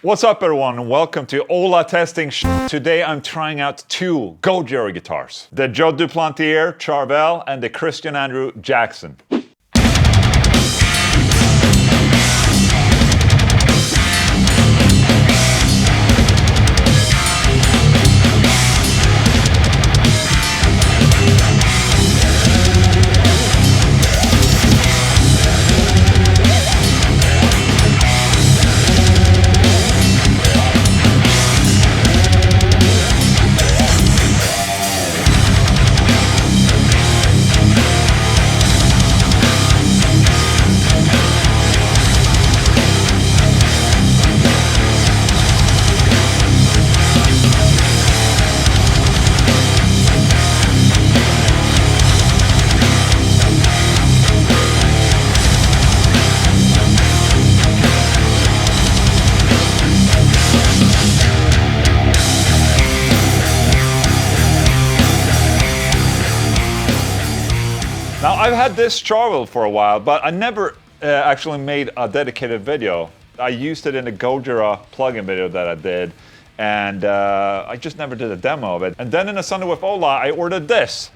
What's up everyone and welcome to Ola Testing. Today I'm trying out two Gojira guitars. The Joe Duplantier Charvel and the Christian Andreu Jackson. Now, I've had this Charvel for a while, but I never actually made a dedicated video. I used it in the Gojira plugin video that I did, and I just never did a demo of it. And then in a Sunday with Ola, I ordered this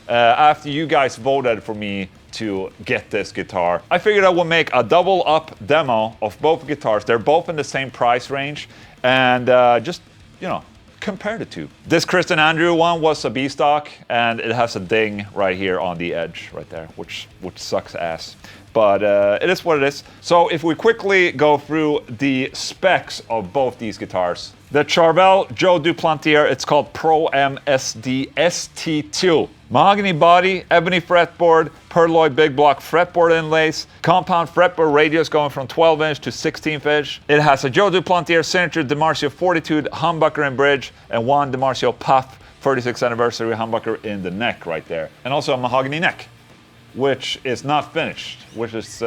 after you guys voted for me to get this guitar. I figured I would make a double up demo of both guitars. They're both in the same price range, and just, you know, compare the two. This Christian Andreu one was a B-stock, and it has a ding right here on the edge right there, which sucks ass. But it is what it is. So if we quickly go through the specs of both these guitars. The Charvel Joe Duplantier, it's called Pro MSD ST2. Mahogany body, ebony fretboard, Perloy big block fretboard inlays, compound fretboard radius going from 12 inch to 16 inch. It has a Joe Duplantier signature DiMarzio Fortitude humbucker and bridge, and one DiMarzio Puff 36th anniversary humbucker in the neck right there. And also a mahogany neck, which is not finished, which is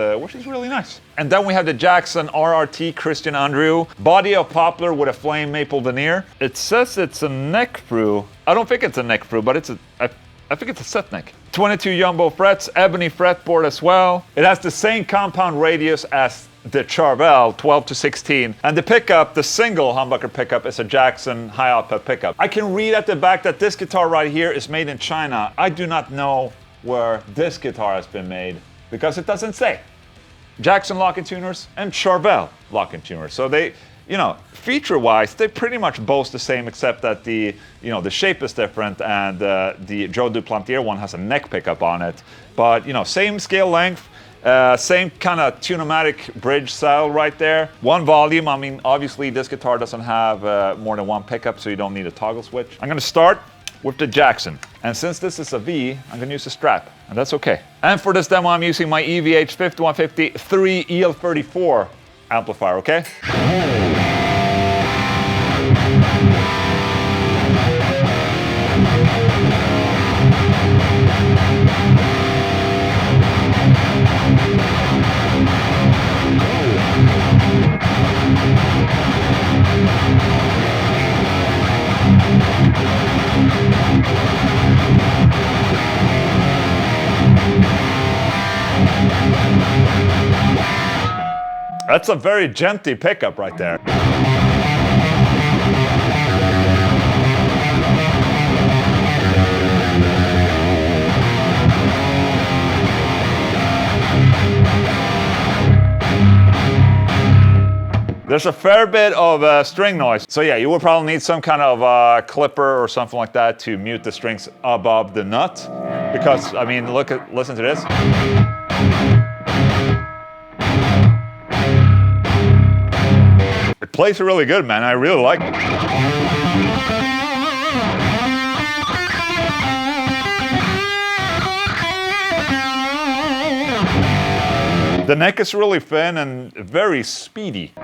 really nice. And then we have the Jackson RRT Christian Andreu, body of poplar with a flame maple veneer. It says it's a neck through. I don't think it's a neck through, but I think it's a set neck. 22 jumbo frets, ebony fretboard as well. It has the same compound radius as the Charvel, 12 to 16. And the pickup, the single humbucker pickup, is a Jackson high output pickup. I can read at the back that this guitar right here is made in China. I do not know where this guitar has been made because it doesn't say. Jackson locking tuners and Charvel locking tuners. So they, you know, feature-wise, they pretty much both the same, except that the shape is different, and the Joe Duplantier one has a neck pickup on it. But, you know, same scale length, same kind of tune-o-matic bridge style right there. One volume. I mean, obviously this guitar doesn't have more than one pickup, so you don't need a toggle switch. I'm gonna start with the Jackson. And since this is a V, I'm gonna use a strap, and that's okay. And for this demo, I'm using my EVH 5150 3 EL34 amplifier, okay? That's a very genty pickup right there. There's a fair bit of string noise. So yeah, you would probably need some kind of clipper or something like that to mute the strings above the nut. Because, I mean, listen to this. It plays really good, man. I really like it. The neck is really thin and very speedy.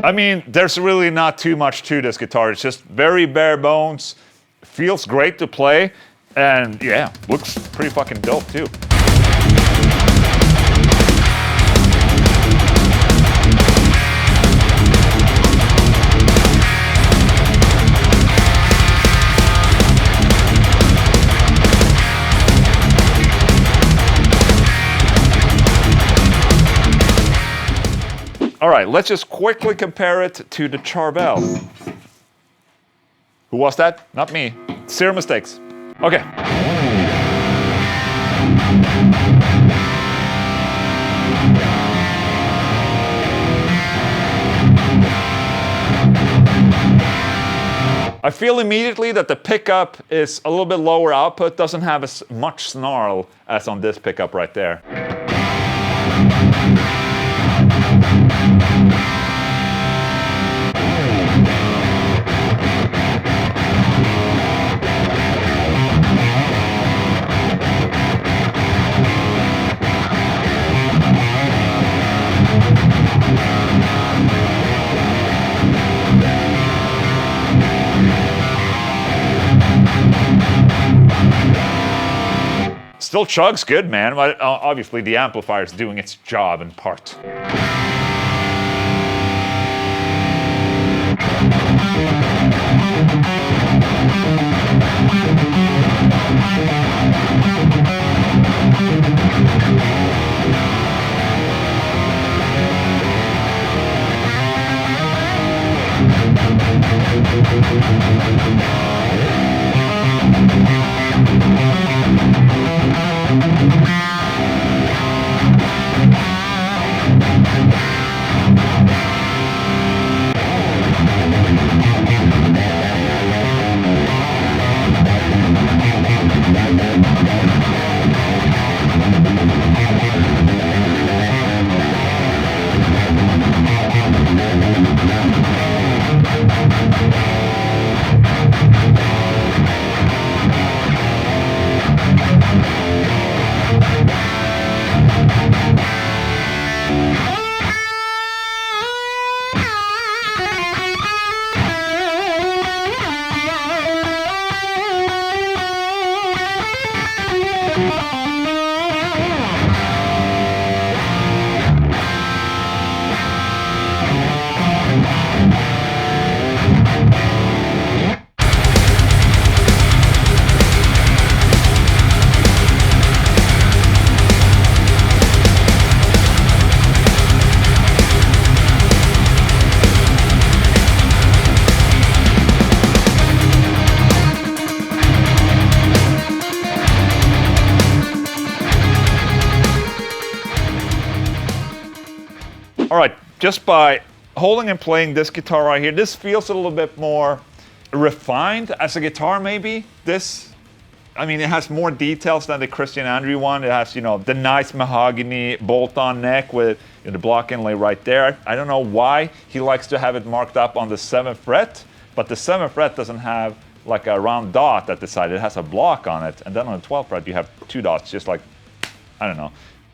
I mean, there's really not too much to this guitar. It's just very bare bones. Feels great to play. And yeah, looks pretty fucking dope too. All right, let's just quickly compare it to the Charvel. Who was that? Not me. Zero mistakes. Okay. I feel immediately that the pickup is a little bit lower output, doesn't have as much snarl as on this pickup right there. Still chugs good, man, but obviously the amplifier is doing its job in part. All right, just by holding and playing this guitar right here, this feels a little bit more refined as a guitar maybe. This, I mean, it has more details than the Christian Andreu one. It has, you know, the nice mahogany bolt-on neck with the block inlay right there. I don't know why he likes to have it marked up on the 7th fret, but the 7th fret doesn't have like a round dot at the side. It has a block on it, and then on the 12th fret you have 2 dots, just like, I don't know.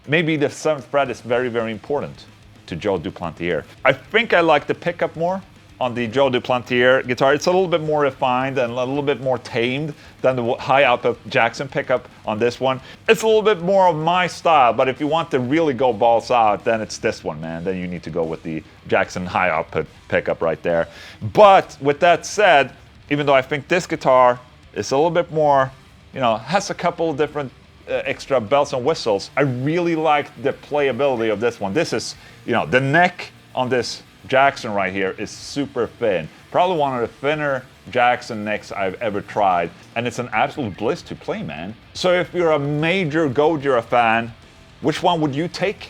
Maybe the 7th fret is very, very important to Joe Duplantier. I think I like the pickup more on the Joe Duplantier guitar. It's a little bit more refined and a little bit more tamed than the high output Jackson pickup on this one. It's a little bit more of my style, but if you want to really go balls out, then it's this one, man. Then you need to go with the Jackson high output pickup right there. But with that said, even though I think this guitar is a little bit more, you know, has a couple of different extra bells and whistles, I really like the playability of this one. This is, you know, the neck on this Jackson right here is super thin. Probably one of the thinner Jackson necks I've ever tried, and it's an absolute bliss to play, man. So if you're a major Gojira fan, which one would you take?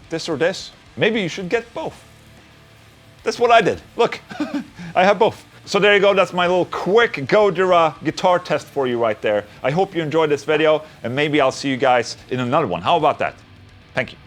This or this? Maybe you should get both. That's what I did. Look, I have both. So there you go, that's my little quick Gojira guitar test for you right there. I hope you enjoyed this video, and maybe I'll see you guys in another one. How about that? Thank you.